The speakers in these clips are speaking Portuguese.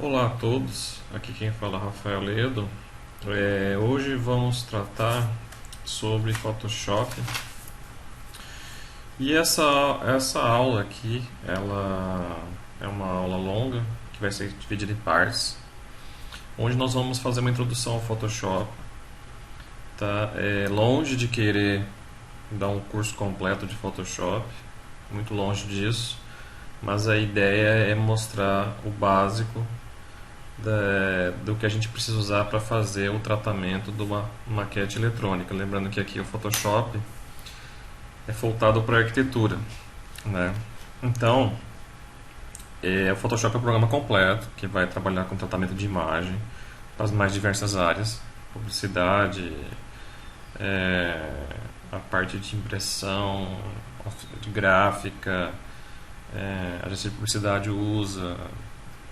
Olá a todos, aqui quem fala é Rafael Ledo. Hoje vamos tratar sobre Photoshop e essa aula aqui ela é uma aula longa que vai ser dividida em partes, onde nós vamos fazer uma introdução ao Photoshop. Tá? Longe de querer dar um curso completo de Photoshop, muito longe disso, mas a ideia é mostrar o básico do que a gente precisa usar para fazer o tratamento de uma maquete eletrônica. Lembrando que aqui o Photoshop é voltado para arquitetura, né? Então, o Photoshop é um programa completo que vai trabalhar com tratamento de imagem para as mais diversas áreas, publicidade, a parte de impressão, de gráfica, a agência de publicidade usa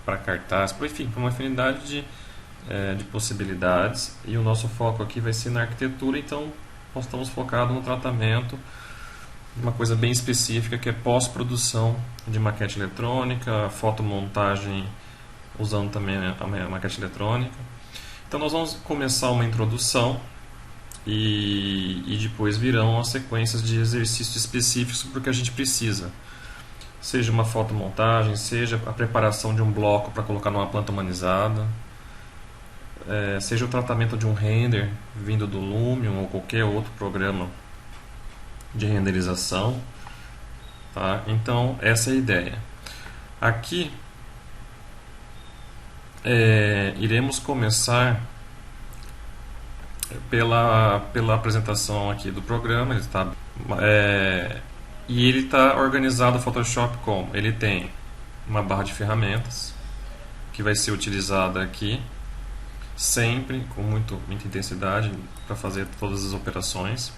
para cartaz, enfim, para uma infinidade de possibilidades. E o nosso foco aqui vai ser na arquitetura, então nós estamos focados no tratamento de uma coisa bem específica, que é pós-produção de maquete eletrônica, fotomontagem usando também a maquete eletrônica. Então nós vamos começar uma introdução e depois virão as sequências de exercícios específicos porque a gente precisa. Seja uma fotomontagem, seja a preparação de um bloco para colocar numa planta humanizada, seja o tratamento de um render vindo do Lumion ou qualquer outro programa de renderização. Tá? Então, essa é a ideia. Aqui, iremos começar pela apresentação aqui do programa. E ele está organizado no Photoshop como? Ele tem uma barra de ferramentas que vai ser utilizada aqui sempre com muita intensidade para fazer todas as operações.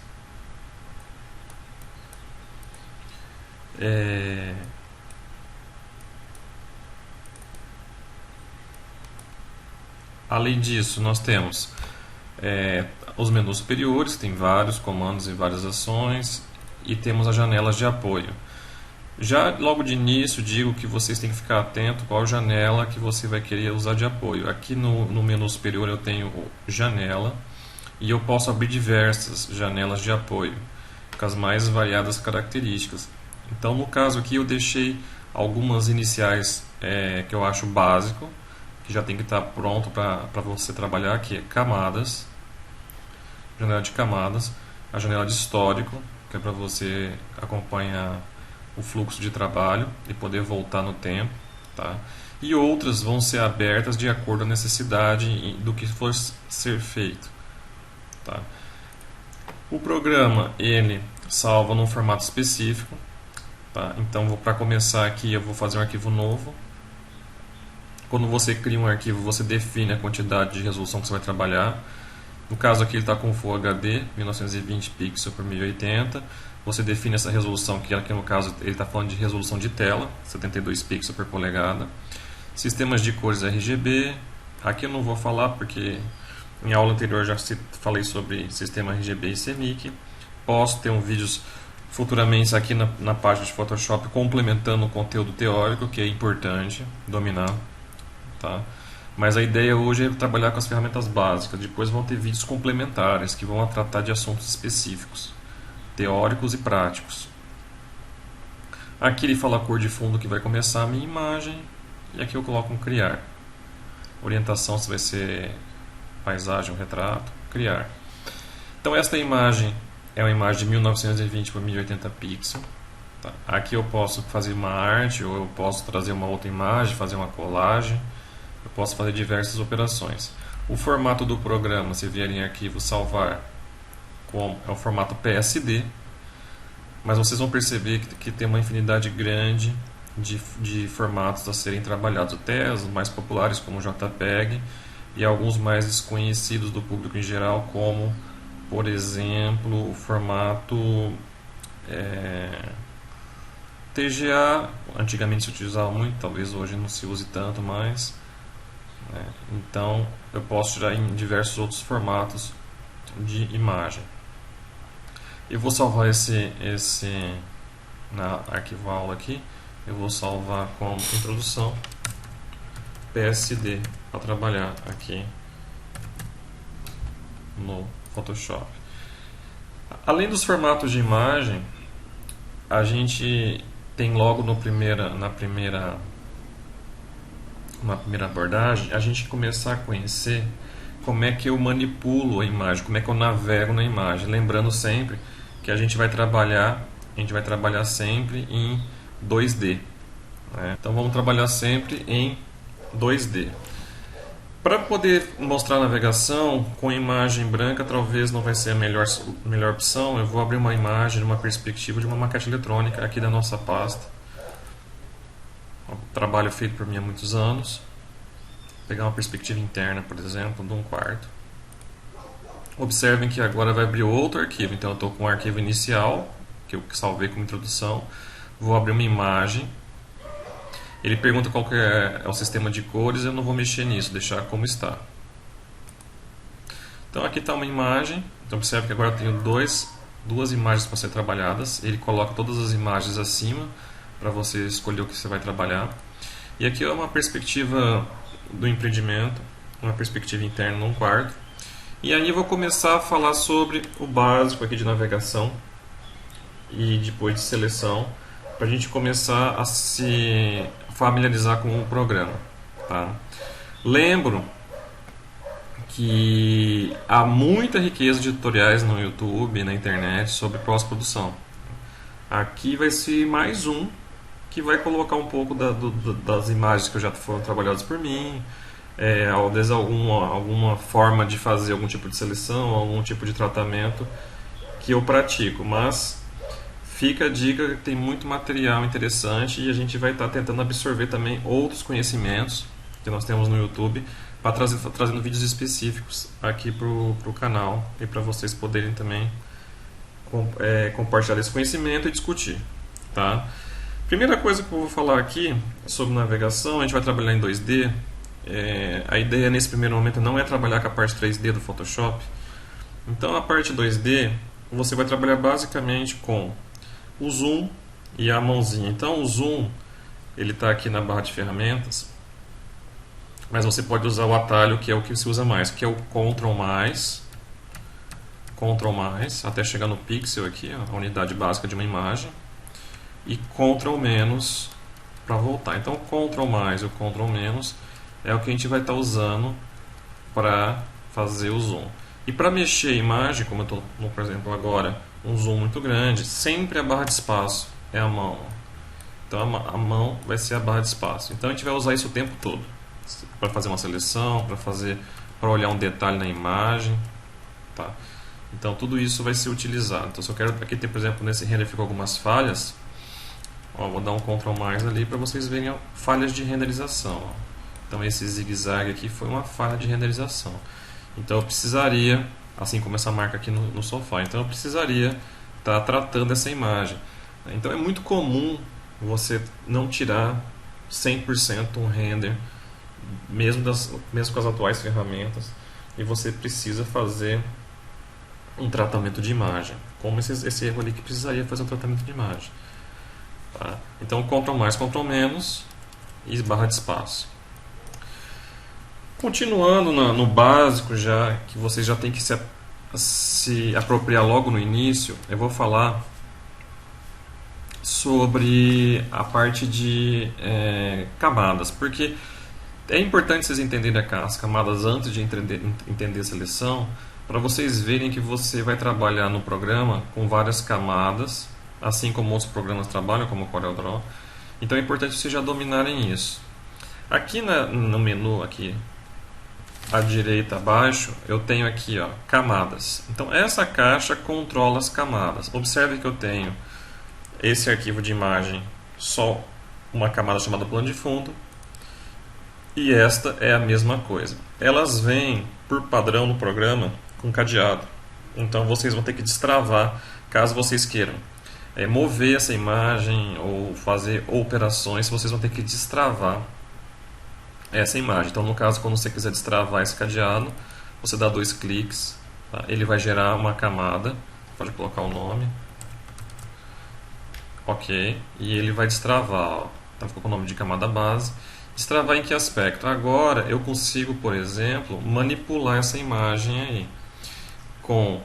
Além disso, nós temos os menus superiores, tem vários comandos e várias ações, e temos as janelas de apoio. Já logo de início digo que vocês têm que ficar atento qual janela que você vai querer usar de apoio. Aqui no menu superior eu tenho janela e eu posso abrir diversas janelas de apoio com as mais variadas características. Então no caso aqui eu deixei algumas iniciais que eu acho básico, que já tem que estar pronto para você trabalhar, que é camadas, janela de camadas, a janela de histórico, que é para você acompanhar o fluxo de trabalho e poder voltar no tempo, tá? E outras vão ser abertas de acordo com a necessidade do que for ser feito, tá? O programa ele salva num formato específico, tá? Então para começar aqui eu vou fazer um arquivo novo. Quando você cria um arquivo, você define a quantidade de resolução que você vai trabalhar. No caso aqui ele está com Full HD 1920 pixels por 1080. Você define essa resolução, que aqui no caso ele está falando de resolução de tela, 72 pixels por polegada. Sistemas de cores RGB, aqui eu não vou falar porque em aula anterior já falei sobre sistema RGB e CMYK. Posso ter vídeos futuramente aqui na página de Photoshop complementando o conteúdo teórico, que é importante dominar. Tá? Mas a ideia hoje é trabalhar com as ferramentas básicas. Depois vão ter vídeos complementares que vão tratar de assuntos específicos, teóricos e práticos. Aqui ele fala a cor de fundo que vai começar a minha imagem. E aqui eu coloco um criar. Orientação se vai ser paisagem ou retrato. Criar. Então esta imagem é uma imagem de 1920 por 1080 pixels. Tá? Aqui eu posso fazer uma arte ou eu posso trazer uma outra imagem, fazer uma colagem. Eu posso fazer diversas operações. O formato do programa, se vier em arquivo salvar, é o formato PSD, mas vocês vão perceber que tem uma infinidade grande de formatos a serem trabalhados, até os mais populares como o JPEG e alguns mais desconhecidos do público em geral, como por exemplo o formato TGA. Antigamente se utilizava muito, talvez hoje não se use tanto mais. Então eu posso tirar em diversos outros formatos de imagem. Eu vou salvar esse na arquivo aula aqui. Eu vou salvar como introdução. PSD para trabalhar aqui no Photoshop. Além dos formatos de imagem, a gente tem logo na primeira abordagem, a gente começar a conhecer como é que eu manipulo a imagem, como é que eu navego na imagem. Lembrando sempre que a gente vai trabalhar sempre em 2D. Né? Então vamos trabalhar sempre em 2D. Para poder mostrar a navegação com imagem branca, talvez não vai ser a melhor opção. Eu vou abrir uma imagem, uma perspectiva de uma maquete eletrônica aqui da nossa pasta. Um trabalho feito por mim há muitos anos. Vou pegar uma perspectiva interna, por exemplo, de um quarto. Observem que agora vai abrir outro arquivo. Então eu estou com o arquivo inicial, que eu salvei como introdução. Vou abrir uma imagem. Ele pergunta qual que é o sistema de cores, eu não vou mexer nisso, deixar como está. Então aqui está uma imagem, então observe que agora eu tenho duas imagens para ser trabalhadas. Ele coloca todas as imagens acima para você escolher o que você vai trabalhar. E aqui é uma perspectiva do empreendimento, uma perspectiva interna num quarto. E aí eu vou começar a falar sobre o básico aqui de navegação e depois de seleção, para a gente começar a se familiarizar com o programa. Tá? Lembro que há muita riqueza de tutoriais no YouTube, na internet, sobre pós-produção. Aqui vai ser mais um que vai colocar um pouco das imagens que já foram trabalhadas por mim, às vezes alguma forma de fazer algum tipo de seleção, algum tipo de tratamento que eu pratico, mas fica a dica que tem muito material interessante e a gente vai estar tentando absorver também outros conhecimentos que nós temos no YouTube para trazendo vídeos específicos aqui para o canal e para vocês poderem também compartilhar esse conhecimento e discutir. Tá? Primeira coisa que eu vou falar aqui sobre navegação, a gente vai trabalhar em 2D. A ideia nesse primeiro momento não é trabalhar com a parte 3D do Photoshop. Então a parte 2D você vai trabalhar basicamente com o zoom e a mãozinha. Então o zoom ele está aqui na barra de ferramentas, mas você pode usar o atalho que é o que se usa mais, que é o Ctrl+, até chegar no pixel aqui, a unidade básica de uma imagem, e Ctrl- para voltar. Então o Ctrl+ e o Ctrl- é o que a gente vai estar usando para fazer o zoom. E para mexer a imagem, como eu estou, por exemplo, agora, um zoom muito grande, sempre a barra de espaço é a mão. Então a mão vai ser a barra de espaço. Então a gente vai usar isso o tempo todo. Para fazer uma seleção, para olhar um detalhe na imagem. Tá? Então tudo isso vai ser utilizado. Então se eu quero, aqui tem, por exemplo, nesse render ficou algumas falhas. Vou dar um Ctrl+ ali para vocês verem falhas de renderização. Então esse zigue-zague aqui foi uma falha de renderização. Então eu precisaria, assim como essa marca aqui no sofá, então eu precisaria estar tratando essa imagem. Então é muito comum você não tirar 100% um render, mesmo com as atuais ferramentas, e você precisa fazer um tratamento de imagem, como esse erro ali que precisaria fazer um tratamento de imagem. Tá? Então Ctrl+, Ctrl- e barra de espaço. Continuando no básico, já que vocês já têm que se apropriar logo no início, eu vou falar sobre a parte de camadas, porque é importante vocês entenderem as camadas antes de entender a seleção, para vocês verem que você vai trabalhar no programa com várias camadas, assim como outros programas trabalham, como o CorelDRAW. Então é importante vocês já dominarem isso. Aqui no menu, aqui à direita abaixo, eu tenho aqui camadas. Então essa caixa controla as camadas. Observe que eu tenho esse arquivo de imagem, só uma camada chamada plano de fundo, e esta é a mesma coisa. Elas vêm por padrão no programa com cadeado. Então vocês vão ter que destravar caso vocês queiram mover essa imagem ou fazer operações, vocês vão ter que destravar essa imagem. Então no caso, quando você quiser destravar esse cadeado, você dá 2 cliques, tá? Ele vai gerar uma camada, pode colocar o nome, ok, e ele vai destravar, então ficou com o nome de camada base, Destravar em que aspecto? Agora eu consigo, por exemplo, manipular essa imagem aí com,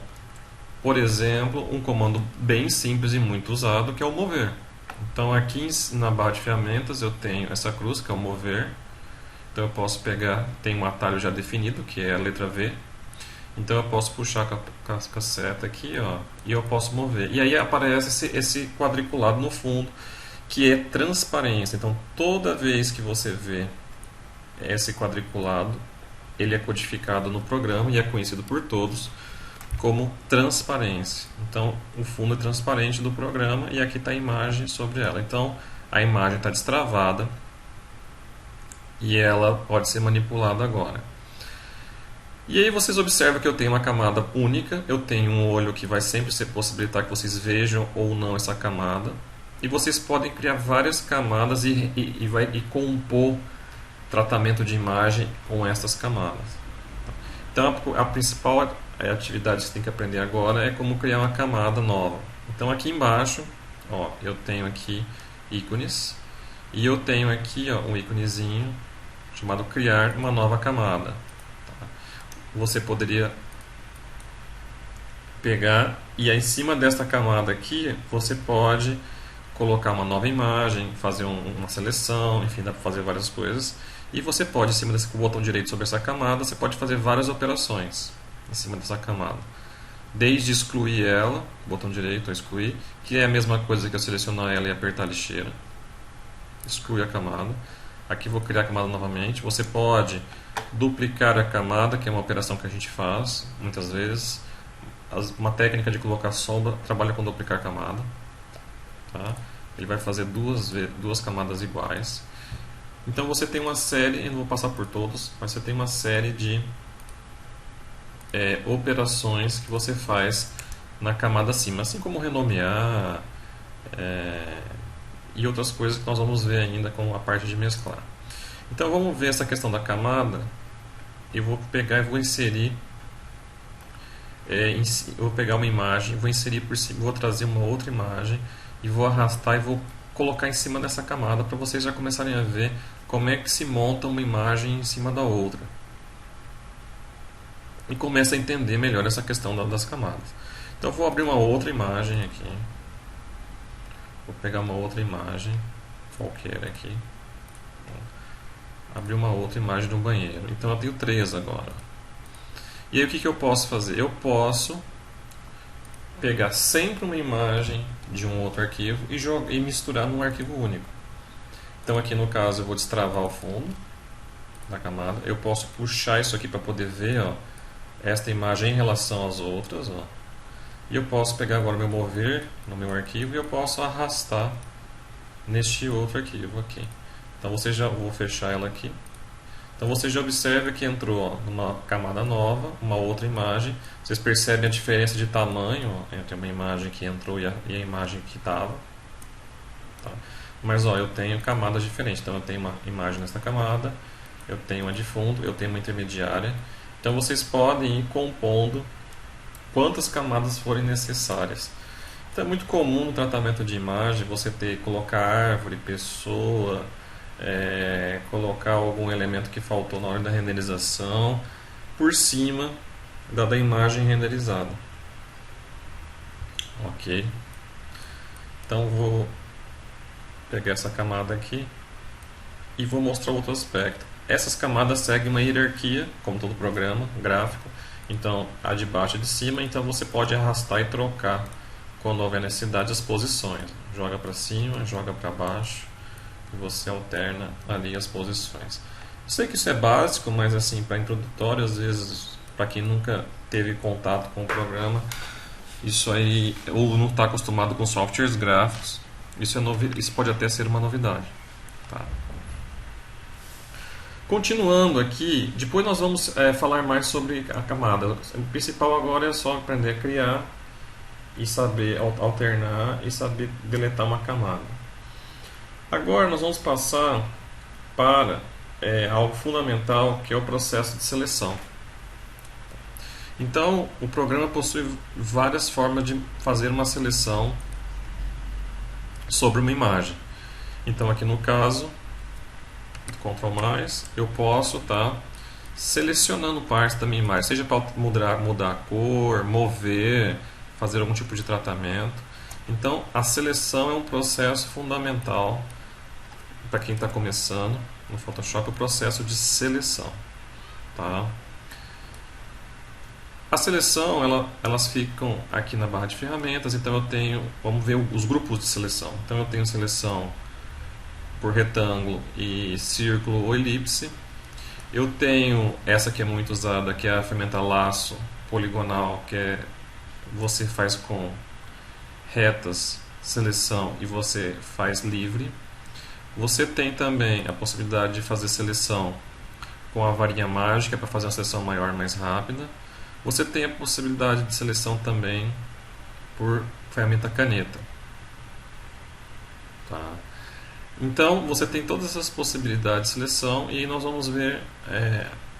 por exemplo, um comando bem simples e muito usado, que é o mover. Então aqui na barra de ferramentas eu tenho essa cruz, que é o mover. Então eu posso pegar, tem um atalho já definido, que é a letra V. Então eu posso puxar com a seta aqui, ó, e eu posso mover. E aí aparece esse quadriculado no fundo, que é transparência. Então toda vez que você vê esse quadriculado, ele é codificado no programa e é conhecido por todos como transparência. Então o fundo é transparente do programa e aqui está a imagem sobre ela. Então a imagem está destravada e ela pode ser manipulada agora. E aí vocês observam que eu tenho uma camada única, eu tenho um olho que vai sempre possibilitar que vocês vejam ou não essa camada. E vocês podem criar várias camadas e compor tratamento de imagem com essas camadas. Então a principal atividade que você tem que aprender agora é como criar uma camada nova. Então aqui embaixo, ó, eu tenho aqui ícones e eu tenho aqui, ó, um íconezinho chamado criar uma nova camada. Você poderia pegar e aí, em cima desta camada aqui você pode colocar uma nova imagem, fazer uma seleção, enfim, dá para fazer várias coisas. E você pode, em cima desse botão direito sobre essa camada, você pode fazer várias operações em cima dessa camada. Desde excluir ela, botão direito, excluir, que é a mesma coisa que eu selecionar ela e apertar a lixeira. Exclui a camada. Aqui vou criar a camada novamente. Você pode duplicar a camada, que é uma operação que a gente faz muitas vezes. Uma técnica de colocar sombra trabalha com duplicar camada. Tá? Ele vai fazer duas camadas iguais. Então você tem uma série, eu não vou passar por todos, mas você tem uma série de operações que você faz na camada acima, assim como renomear e outras coisas que nós vamos ver ainda com a parte de mesclar. Então vamos ver essa questão da camada. Eu vou pegar e vou inserir, eu vou pegar uma imagem, vou inserir por cima, vou trazer uma outra imagem e vou arrastar e vou colocar em cima dessa camada para vocês já começarem a ver como é que se monta uma imagem em cima da outra. E começa a entender melhor essa questão das camadas. Então eu vou abrir uma outra imagem aqui. Vou pegar uma outra imagem qualquer aqui. Abrir uma outra imagem de um banheiro. Então eu tenho 3 agora. E aí o que eu posso fazer? Eu posso pegar sempre uma imagem de um outro arquivo e misturar num arquivo único. Então aqui no caso eu vou destravar o fundo da camada. Eu posso puxar isso aqui para poder ver, ó, esta imagem em relação às outras. Ó. E eu posso pegar agora meu mover no meu arquivo e eu posso arrastar neste outro arquivo aqui. Então você já vou fechar ela aqui. Então você já observa que entrou numa camada nova, uma outra imagem. Vocês percebem a diferença de tamanho entre uma imagem que entrou e a imagem que estava. Tá? Mas ó, eu tenho camadas diferentes. Então eu tenho uma imagem nesta camada, eu tenho uma de fundo, eu tenho uma intermediária. Então vocês podem ir compondo quantas camadas forem necessárias. Então é muito comum no tratamento de imagem você colocar árvore, pessoa, colocar algum elemento que faltou na hora da renderização por cima da imagem renderizada. Ok. Então vou pegar essa camada aqui e vou mostrar outro aspecto. Essas camadas seguem uma hierarquia, como todo programa gráfico. Então a de baixo e de cima, então você pode arrastar e trocar quando houver necessidade as posições. Joga para cima, joga para baixo e você alterna ali as posições. Eu sei que isso é básico, mas assim, para introdutório, às vezes, para quem nunca teve contato com o programa, isso aí, ou não está acostumado com softwares gráficos, isso pode até ser uma novidade. Tá? Continuando aqui, depois nós vamos falar mais sobre a camada. O principal agora é só aprender a criar e saber alternar e saber deletar uma camada. Agora nós vamos passar para algo fundamental, que é o processo de seleção. Então, o programa possui várias formas de fazer uma seleção sobre uma imagem. Então, aqui no caso, Ctrl+, eu posso estar selecionando partes da minha imagem, seja para mudar a cor, mover, fazer algum tipo de tratamento. Então, a seleção é um processo fundamental para quem está começando no Photoshop, o processo de seleção. Tá? A seleção, elas ficam aqui na barra de ferramentas, então eu tenho, vamos ver os grupos de seleção. Então eu tenho seleção por retângulo e círculo ou elipse. Eu tenho essa que é muito usada, que é a ferramenta laço poligonal, que você faz com retas, seleção e você faz livre. Você tem também a possibilidade de fazer seleção com a varinha mágica para fazer uma seleção maior, mais rápida. Você tem a possibilidade de seleção também por ferramenta caneta. Tá? Então, você tem todas essas possibilidades de seleção e nós vamos ver,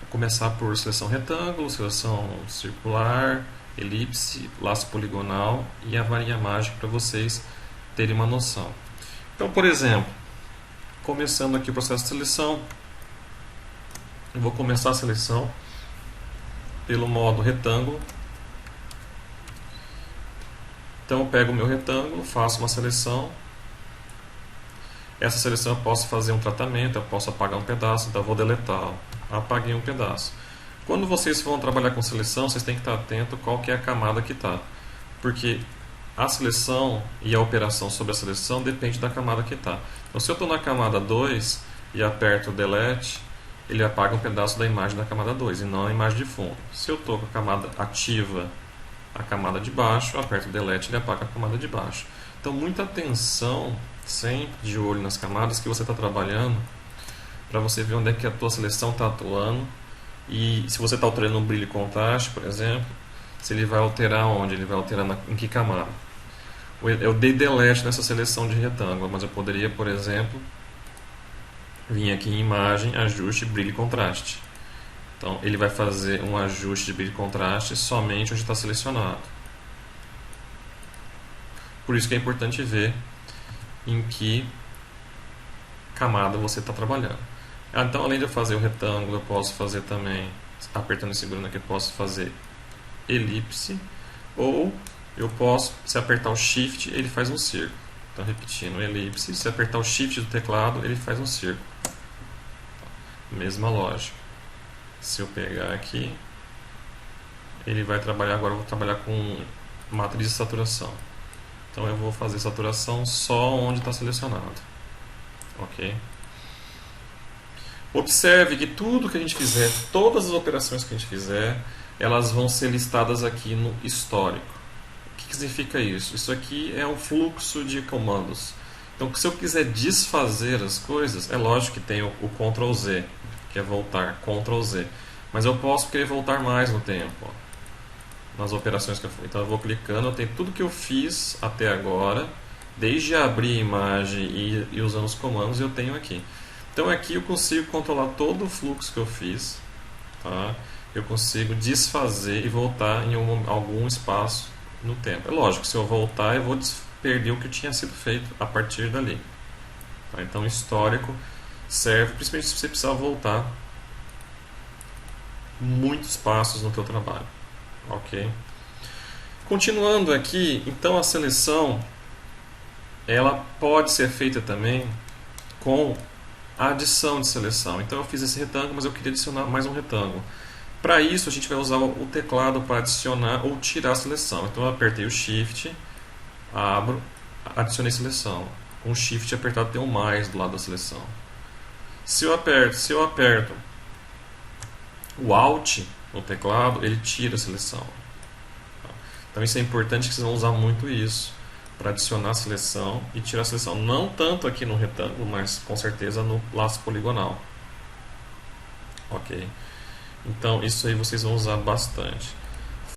começar por seleção retângulo, seleção circular, elipse, laço poligonal e a varinha mágica para vocês terem uma noção. Então, por exemplo, começando aqui o processo de seleção, eu vou começar a seleção pelo modo retângulo. Então eu pego o meu retângulo, faço uma seleção. Essa seleção eu posso fazer um tratamento, eu posso apagar um pedaço, então eu vou deletar. Apaguei um pedaço. Quando vocês vão trabalhar com seleção, vocês têm que estar atento qual que é a camada que está. Porque a seleção e a operação sobre a seleção depende da camada que está. Então se eu estou na camada 2 e aperto Delete, ele apaga um pedaço da imagem da camada 2 e não a imagem de fundo. Se eu estou com a camada ativa, a camada de baixo, eu aperto Delete, ele apaga a camada de baixo. Então muita atenção, sempre de olho nas camadas que você está trabalhando, para você ver onde é que a tua seleção está atuando. E se você está alterando um brilho e contraste, por exemplo, se ele vai alterar onde? Ele vai alterar em que camada? Eu dei Delete nessa seleção de retângulo, mas eu poderia, por exemplo, vir aqui em imagem, ajuste, brilho e contraste. Então ele vai fazer um ajuste de brilho e contraste somente onde está selecionado. Por isso que é importante ver em que camada você está trabalhando. Então, além de eu fazer o retângulo, eu posso fazer também, apertando e segurando aqui, eu posso fazer elipse, ou eu posso, se apertar o Shift, ele faz um círculo. Então, repetindo, elipse, se apertar o Shift do teclado, ele faz um círculo. Mesma lógica. Se eu pegar aqui, ele vai trabalhar, agora eu vou trabalhar com matriz de saturação. Então eu vou fazer saturação só onde está selecionado. Ok? Observe que tudo que a gente fizer, todas as operações que a gente fizer, elas vão ser listadas aqui no histórico. O que significa isso? Isso aqui é um fluxo de comandos. Então, se eu quiser desfazer as coisas, é lógico que tem o Ctrl Z, que é voltar, Ctrl Z. Mas eu posso querer voltar mais no tempo, ó, nas operações que eu fiz. Então eu vou clicando, eu tenho tudo que eu fiz até agora, desde abrir a imagem e usando os comandos, eu tenho aqui. Então aqui eu consigo controlar todo o fluxo que eu fiz, tá? Eu consigo desfazer e voltar em algum espaço no tempo. É lógico, se eu voltar eu vou perder o que tinha sido feito a partir dali. Tá? Então histórico serve principalmente se você precisar voltar muitos passos no teu trabalho. Ok? Continuando aqui, então a seleção ela pode ser feita também com a adição de seleção. Então eu fiz esse retângulo, mas eu queria adicionar mais um retângulo. Para isso a gente vai usar o teclado para adicionar ou tirar a seleção. Então eu apertei o Shift, abro, adicionei seleção. Com o Shift apertado tem um mais do lado da seleção. Se eu aperto o Alt no teclado, ele tira a seleção. Então isso é importante, que vocês vão usar muito isso para adicionar a seleção e tirar a seleção. Não tanto aqui no retângulo, mas com certeza no laço poligonal. Ok? Então isso aí vocês vão usar bastante.